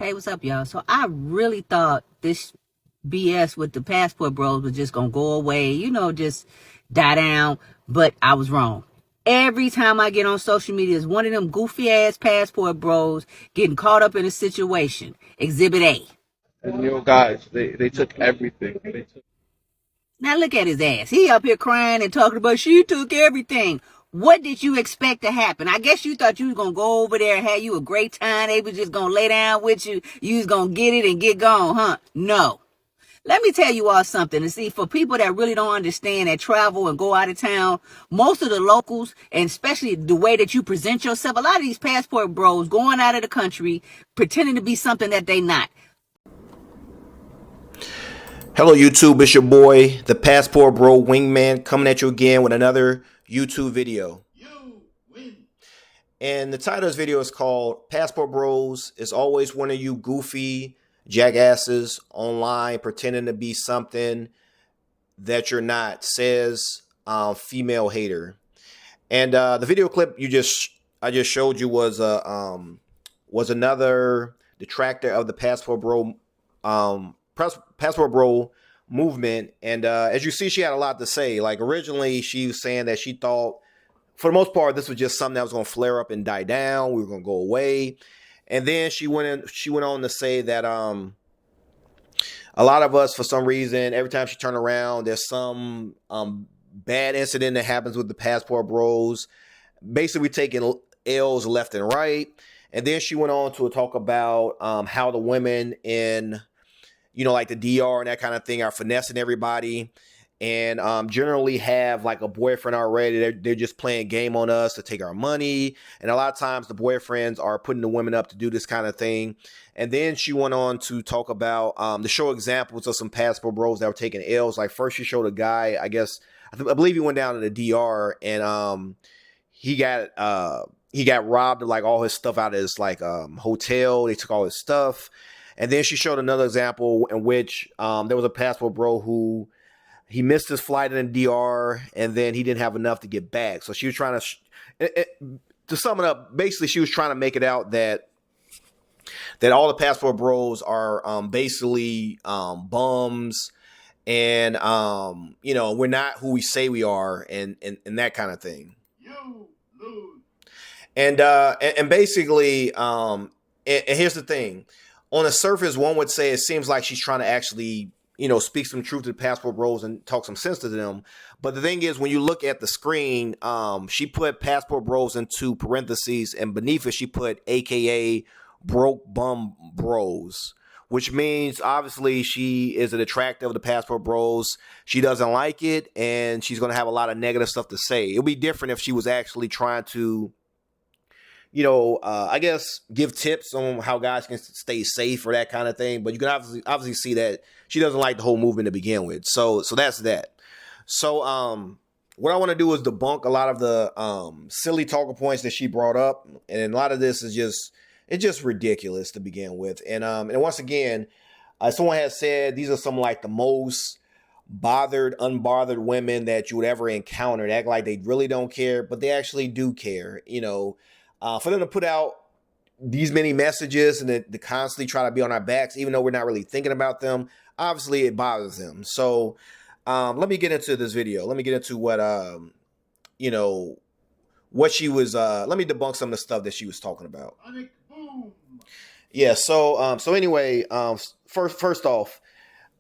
Hey, what's up, y'all? So I really thought this BS with the passport bros was just gonna go away, just die down, but I was wrong. Every time I get on social media, it's one of them goofy ass passport bros getting caught up in a situation. Exhibit A. And guys, they took everything. Now look at his ass. He up here crying and talking about she took everything. What did you expect to happen? I guess you thought you was gonna go over there and have you a great time. They was just gonna lay down with you. You was gonna get it and get gone, huh? No. Let me tell you all something. And see, for people that really don't understand that travel and go out of town, most of the locals, and especially the way that you present yourself, a lot of these passport bros going out of the country pretending to be something that they not. Hello YouTube, it's your boy, the Passport Bro Wingman, coming at you again with another YouTube video. You win. And the title of this video is called Passport Bros is always one of you goofy jackasses online pretending to be something that you're not, says female hater. And the video clip I just showed you was another detractor of the Passport Bro Passport Bro movement. And as you see, she had a lot to say. Like, originally she was saying that she thought, for the most part, this was just something that was going to flare up and die down. We were going to go away. And then she went on to say that a lot of us, for some reason, every time she turned around, there's some bad incident that happens with the Passport Bros. Basically, we taking L's left and right. And then she went on to talk about how the women in, like the DR and that kind of thing are finessing everybody and generally have like a boyfriend already. They're just playing game on us to take our money. And a lot of times the boyfriends are putting the women up to do this kind of thing. And then she went on to talk about to show examples of some passport bros that were taking L's. Like, first she showed a guy, I believe he went down to the DR and he got robbed of like all his stuff out of his like hotel. They took all his stuff. And then she showed another example in which there was a passport bro who he missed his flight in the DR and then he didn't have enough to get back. So she was trying to sum it up, basically she was trying to make it out that all the passport bros are basically bums and, we're not who we say we are and that kind of thing. You lose. And basically, and here's the thing. On the surface, one would say it seems like she's trying to actually, speak some truth to the passport bros and talk some sense to them. But the thing is, when you look at the screen, she put passport bros into parentheses, and beneath it, she put AKA broke bum bros, which means obviously she is a detractor of the passport bros. She doesn't like it, and she's going to have a lot of negative stuff to say. It would be different if she was actually trying to, I guess give tips on how guys can stay safe or that kind of thing. But you can obviously see that she doesn't like the whole movement to begin with. So that's that. So what I want to do is debunk a lot of the silly talking points that she brought up, and a lot of this is just ridiculous to begin with. And once again, someone has said these are some like the most unbothered women that you would ever encounter. They act like they really don't care, but they actually do care. For them to put out these many messages and to constantly try to be on our backs, even though we're not really thinking about them, obviously it bothers them. So let me get into this video. Let me get into what she was. Let me debunk some of the stuff that she was talking about. Yeah. So anyway, first off,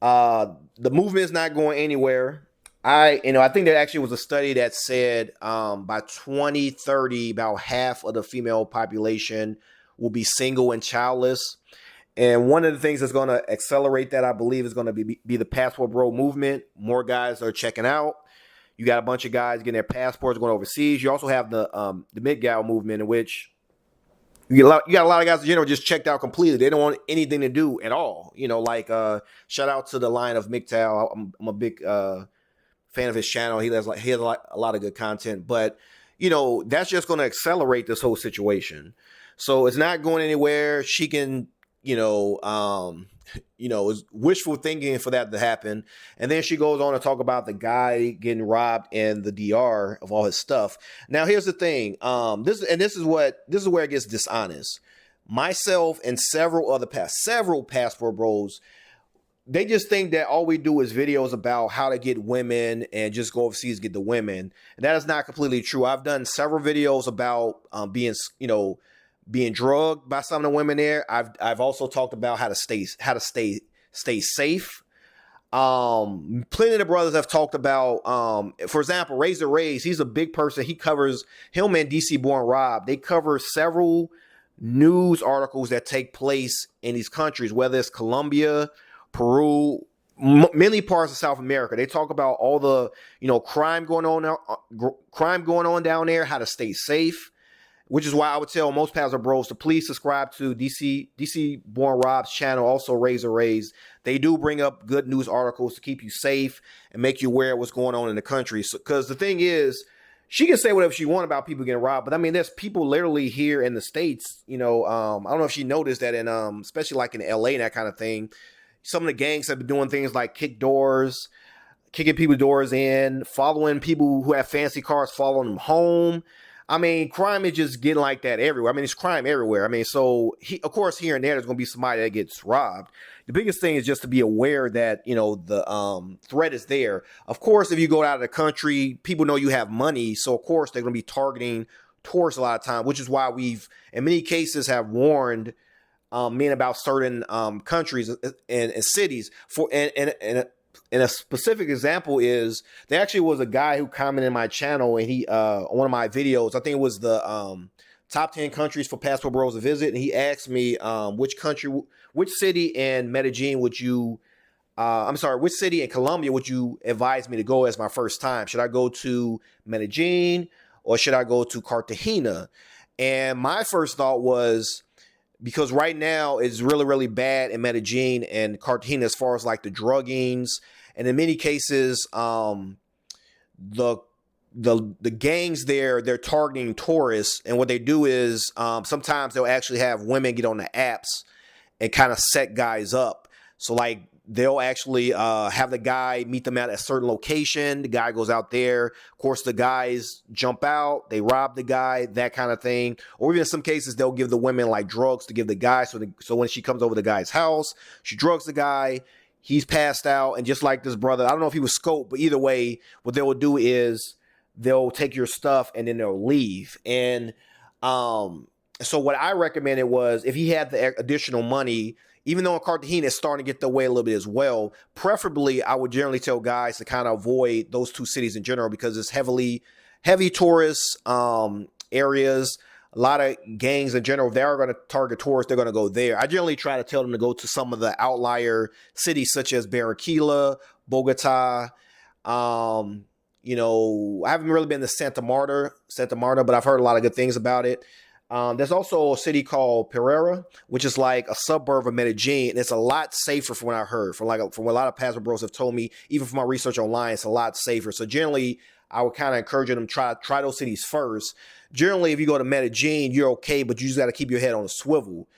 the movement is not going anywhere. I think there actually was a study that said by 2030, about half of the female population will be single and childless. And one of the things that's going to accelerate that, I believe, is going to be the passport bro movement. More guys are checking out. You got a bunch of guys getting their passports going overseas. You also have the MGTOW movement, in which you got a lot of guys in general just checked out completely. They don't want anything to do at all. Shout out to the line of MGTOW. I'm a big fan of his channel. He has a lot of good content, but that's just going to accelerate this whole situation. So it's not going anywhere. She can, is wishful thinking for that to happen. And then she goes on to talk about the guy getting robbed in the DR of all his stuff. Now, here's the thing. This is where it gets dishonest. myself and several passport bros, they just think that all we do is videos about how to get women and just go overseas get the women. And that is not completely true. I've done several videos about being drugged by some of the women there. I've also talked about how to stay safe. Plenty of the brothers have talked about, for example, Razor Rays. He's a big person. He covers him and DC Born Rob. They cover several news articles that take place in these countries, whether it's Colombia, Peru, many parts of South America. They talk about all the crime going on down there, how to stay safe. Which is why I would tell most Pastor Bros to please subscribe to DC Born Rob's channel, also Razor Rays. They do bring up good news articles to keep you safe and make you aware of what's going on in the country. Because the thing is, she can say whatever she wants about people getting robbed, but I mean, there's people literally here in the States. I don't know if she noticed that in especially like in LA and that kind of thing. Some of the gangs have been doing things like kicking people doors in, following people who have fancy cars, following them home. I mean, crime is just getting like that everywhere. I mean, it's crime everywhere. I mean, so of course, here and there, there's going to be somebody that gets robbed. The biggest thing is just to be aware that, the threat is there. Of course, if you go out of the country, people know you have money. So, of course, they're going to be targeting tourists a lot of time, which is why we've, in many cases, have warned men about certain countries and cities. And a specific example is there actually was a guy who commented in my channel and he on one of my videos, I think it was the top 10 countries for passport bros to visit. And he asked me which city in Medellin would you, which city in Colombia would you advise me to go as my first time? Should I go to Medellin or should I go to Cartagena? And my first thought was, because right now it's really, really bad in Medellin and Cartagena as far as like the druggings. And in many cases, the gangs there, they're targeting tourists. And what they do is sometimes they'll actually have women get on the apps and kind of set guys up. So like they'll actually have the guy meet them at a certain location. The guy goes out there. Of course, the guys jump out. They rob the guy, that kind of thing. Or even in some cases, they'll give the women like drugs to give the guy. So when she comes over to the guy's house, she drugs the guy. He's passed out. And just like this brother, I don't know if he was scoped, but either way, what they will do is they'll take your stuff and then they'll leave. And so what I recommended was if he had the additional money, even though in Cartagena it's starting to get the way a little bit as well, preferably I would generally tell guys to kind of avoid those two cities in general because it's heavy tourist areas. A lot of gangs in general, if they are going to target tourists, they're going to go there. I generally try to tell them to go to some of the outlier cities such as Barranquilla, Bogota. I haven't really been to Santa Marta, but I've heard a lot of good things about it. There's also a city called Pereira, which is like a suburb of Medellin, and it's a lot safer from what I heard. From what a lot of passport bros have told me, even from my research online, it's a lot safer. So generally, I would kind of encourage them to try those cities first. Generally, if you go to Medellin, you're okay, but you just got to keep your head on a swivel.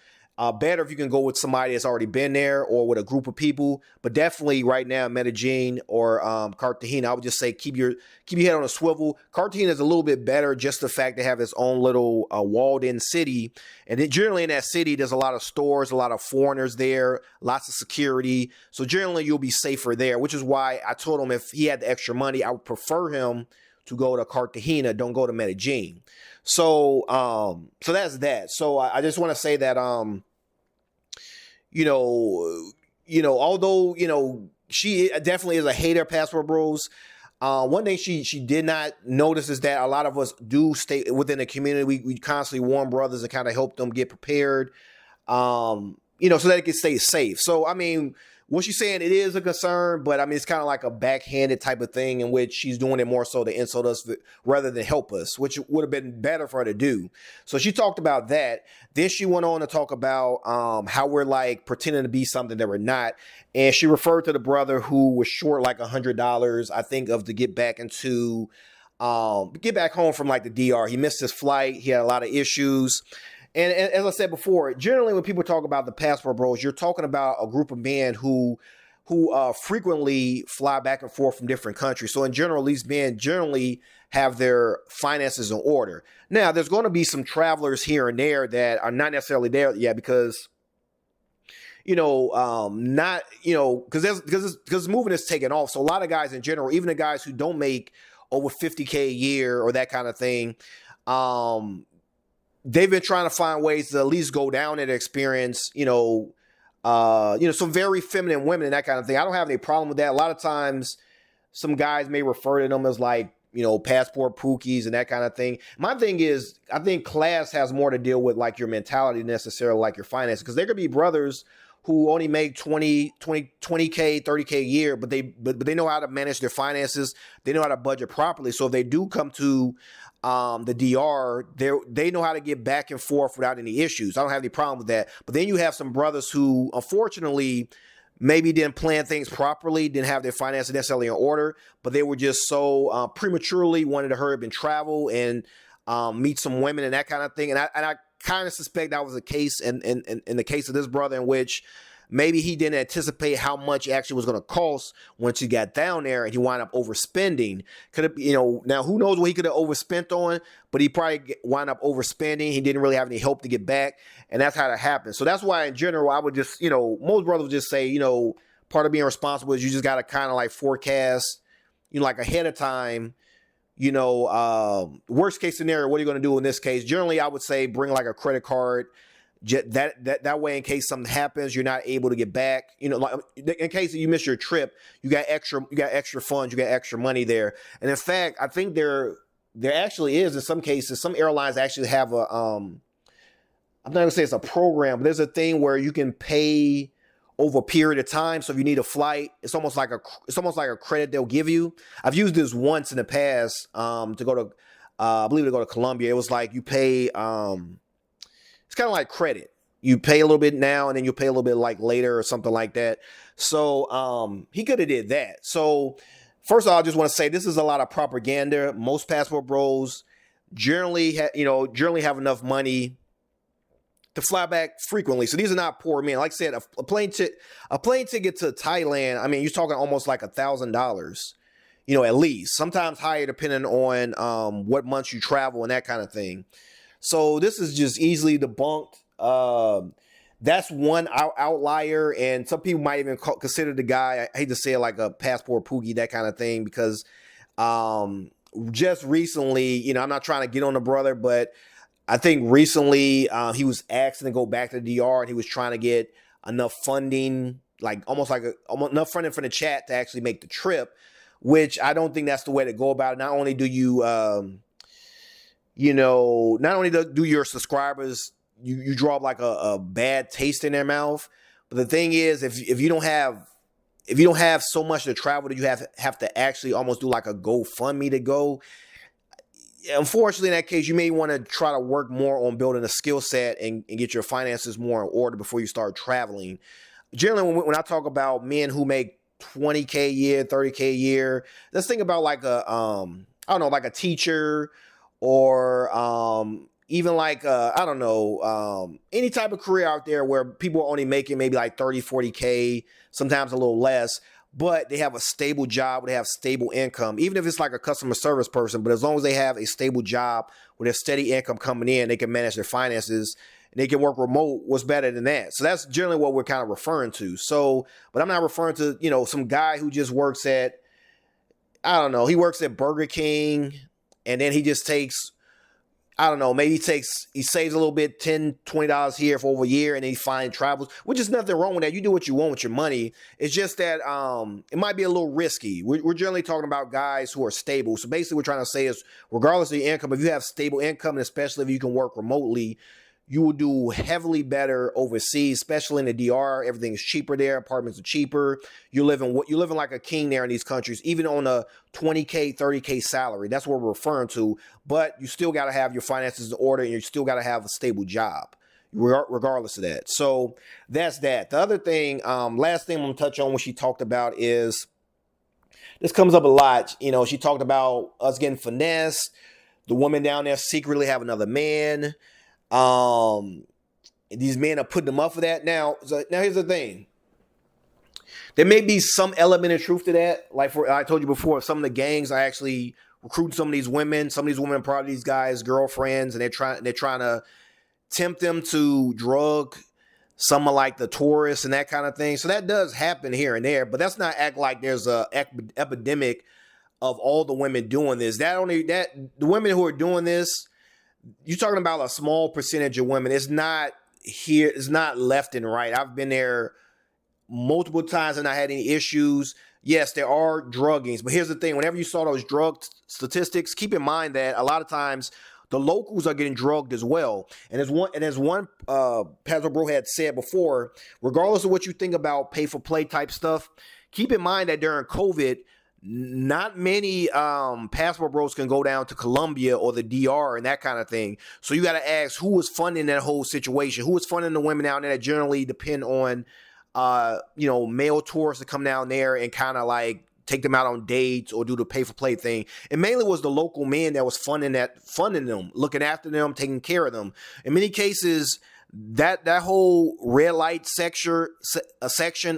Better if you can go with somebody that's already been there or with a group of people. But definitely right now, Medellin or Cartagena, I would just say keep your head on a swivel. Cartagena is a little bit better, just the fact they have its own little walled-in city. And then generally in that city, there's a lot of stores, a lot of foreigners there, lots of security. So generally, you'll be safer there, which is why I told him if he had the extra money, I would prefer him to go to Cartagena, don't go to Medellin. So that's that. So I just want to say that although, she definitely is a hater of passport bros. One thing she did not notice is that a lot of us do stay within the community. We constantly warn brothers and kind of help them get prepared, so that they can stay safe. So, I mean, what she's saying, it is a concern, but I mean, it's kind of like a backhanded type of thing in which she's doing it more so to insult us rather than help us, which would have been better for her to do. So she talked about that. Then she went on to talk about how we're like pretending to be something that we're not. And she referred to the brother who was short like $100, I think, to get back home from like the DR. He missed his flight. He had a lot of issues. And as I said before, generally when people talk about the passport bros, you're talking about a group of men who who frequently fly back and forth from different countries. So in general, these men generally have their finances in order. Now, there's going to be some travelers here and there that are not necessarily there yet because, not, because this movement is taking off. So a lot of guys in general, even the guys who don't make over 50K a year or that kind of thing, they've been trying to find ways to at least go down and experience, some very feminine women and that kind of thing. I don't have any problem with that. A lot of times some guys may refer to them as like, passport pookies and that kind of thing. My thing is, I think class has more to deal with like your mentality necessarily, like your finances, because there could be brothers who only make 20K, 30K a year, but they know how to manage their finances. They know how to budget properly. So if they do come to the DR, they know how to get back and forth without any issues. I don't have any problem with that. But then you have some brothers who, unfortunately, maybe didn't plan things properly, didn't have their finances necessarily in order, but they were just so prematurely wanted to hurry up and travel and meet some women and that kind of thing. And I kind of suspect that was the case in the case of this brother, in which maybe he didn't anticipate how much it actually was going to cost once he got down there, and he wound up overspending. Could it, now who knows what he could have overspent on, but he probably wound up overspending. He didn't really have any help to get back, and that's how that happened. So that's why in general, I would just, most brothers would just say, part of being responsible is you just got to kind of like forecast, like ahead of time, worst case scenario, what are you going to do in this case? Generally, I would say bring like a credit card. That way, in case something happens, you're not able to get back. Like in case you miss your trip, you got extra funds, you got extra money there. And in fact, I think there actually is, in some cases, some airlines actually have a I'm not gonna say it's a program, but there's a thing where you can pay over a period of time. So if you need a flight, it's almost like a credit they'll give you. I've used this once in the past to go to I believe to go to Colombia. It was like you pay it's kind of like credit. You pay a little bit now and then you pay a little bit like later or something like that. So he could have did that. So first of all, I just want to say this is a lot of propaganda. Most passport bros generally have enough money to fly back frequently. So these are not poor men. Like I said, a plane ticket to Thailand, I mean, you're talking almost like $1,000, at least. Sometimes higher depending on what months you travel and that kind of thing. So this is just easily debunked. That's one outlier, and some people might even consider the guy, I hate to say it, like a passport poogie, that kind of thing, because just recently, I'm not trying to get on the brother, but I think recently he was asking to go back to the DR, and he was trying to get enough funding, like almost enough funding for the chat to actually make the trip, which I don't think that's the way to go about it. Not only do you not only do your subscribers, you draw up like a bad taste in their mouth, but the thing is, if you don't have so much to travel that you have to actually almost do like a GoFundMe to go, unfortunately in that case, you may want to try to work more on building a skill set and get your finances more in order before you start traveling. Generally, when I talk about men who make 20K a year, 30K a year, let's think about like like a teacher, or even like, any type of career out there where people are only making maybe like 30, 40K, sometimes a little less, but they have a stable job, they have stable income, even if it's like a customer service person. But as long as they have a stable job with a steady income coming in, they can manage their finances and they can work remote. What's better than that? So that's generally what we're kind of referring to. So, but I'm not referring to, some guy who just works at, he works at Burger King, and then he just takes, maybe he saves a little bit, $10, $20 here for over a year, and then he finally travels, which is nothing wrong with that. You do what you want with your money. It's just that it might be a little risky. We're generally talking about guys who are stable. So basically what we're trying to say is, regardless of your income, if you have stable income, and especially if you can work remotely, you will do heavily better overseas, especially in the DR. Everything is cheaper there. Apartments are cheaper. You're living like a king there in these countries, even on a 20K, 30K salary. That's what we're referring to. But you still got to have your finances in order, and you still got to have a stable job, regardless of that. So that's that. The other thing, last thing I'm going to touch on, what she talked about is, this comes up a lot. She talked about us getting finessed, the woman down there secretly have another man. These men are putting them up for that. Now here's the thing. There may be some element of truth to that. Like I told you before, some of the gangs are actually recruiting some of these women. Some of these women are probably these guys' girlfriends, and they're trying to tempt them to drug some of like the tourists and that kind of thing. So that does happen here and there, but that's not act like there's a epidemic of all the women doing this. The women who are doing this, you're talking about a small percentage of women. It's not here. It's not left and right. I've been there multiple times and I had any issues. Yes, there are druggings, but here's the thing. Whenever you saw those drug statistics, keep in mind that a lot of times the locals are getting drugged as well. And as one Pastor Bro had said before, regardless of what you think about pay for play type stuff, keep in mind that during COVID, not many passport bros can go down to Colombia or the DR and that kind of thing. So you got to ask, who was funding that whole situation? Who was funding the women out there that generally depend on, male tourists to come down there and kind of like take them out on dates or do the pay for play thing. And mainly was the local men that was funding them, looking after them, taking care of them. In many cases, that whole red light section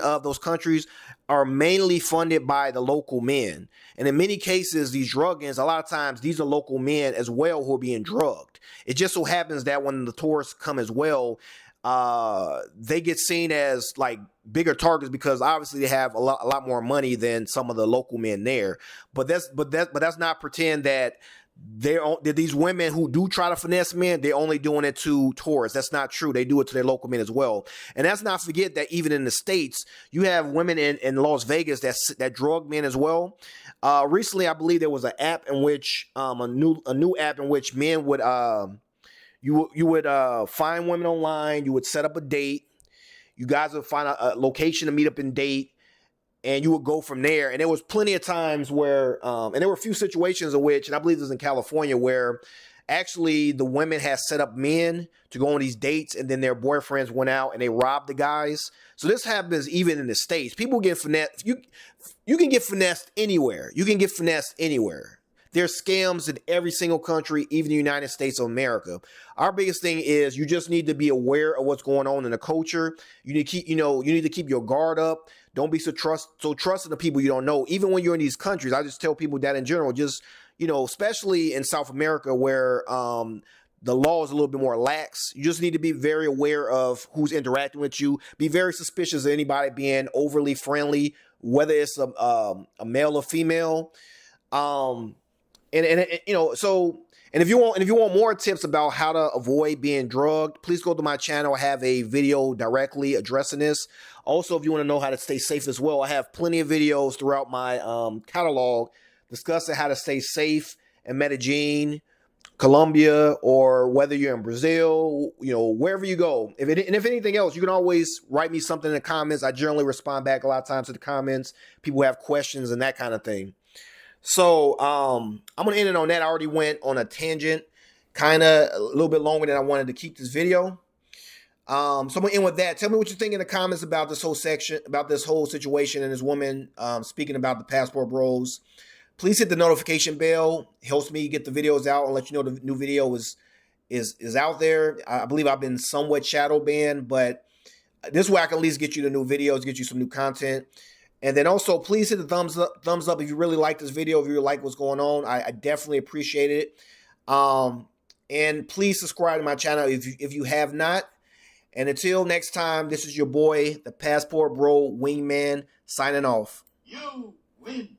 of those countries are mainly funded by the local men. And in many cases, these drug-ins, a lot of times, these are local men as well who are being drugged. It just so happens that when the tourists come as well, they get seen as like bigger targets because obviously they have a lot more money than some of the local men there. But that's not pretend that these women who do try to finesse men, they're only doing it to tourists. That's not true. They do it to their local men as well. And let's not forget that even in the States, you have women in Las Vegas that drug men as well. Recently, I believe there was an app in which a new app in which men would you would find women online. You would set up a date. You guys would find a location to meet up and date. And you would go from there. And there was plenty of times where, and there were a few situations in which, and I believe this was in California, where actually the women had set up men to go on these dates and then their boyfriends went out and they robbed the guys. So this happens even in the States. People get finessed. You can get finessed anywhere. You can get finessed anywhere. There's scams in every single country, even the United States of America. Our biggest thing is you just need to be aware of what's going on in the culture. You need to keep, you need to keep your guard up. Don't be so trusting the people you don't know. Even when you're in these countries, I just tell people that in general, just, especially in South America where the law is a little bit more lax. You just need to be very aware of who's interacting with you. Be very suspicious of anybody being overly friendly, whether it's a male or female. And if you want more tips about how to avoid being drugged, please go to my channel. I have a video directly addressing this. Also, if you want to know how to stay safe as well, I have plenty of videos throughout my catalog discussing how to stay safe in Medellin, Colombia, or whether you're in Brazil, wherever you go. If anything else, you can always write me something in the comments. I generally respond back a lot of times to the comments. People have questions and that kind of thing. So I'm going to end it on that. I already went on a tangent, kind of a little bit longer than I wanted to keep this video. So I'm going to end with that. Tell me what you think in the comments about this whole situation and this woman speaking about the passport bros. Please hit the notification bell. It helps me get the videos out and let you know the new video is out there. I believe I've been somewhat shadow banned, but this way I can at least get you the new videos, get you some new content. And then also, please hit the thumbs up if you really like this video, if you really like what's going on. I definitely appreciate it. And please subscribe to my channel if you have not. And until next time, this is your boy, the Passport Bro Wingman, signing off. You win.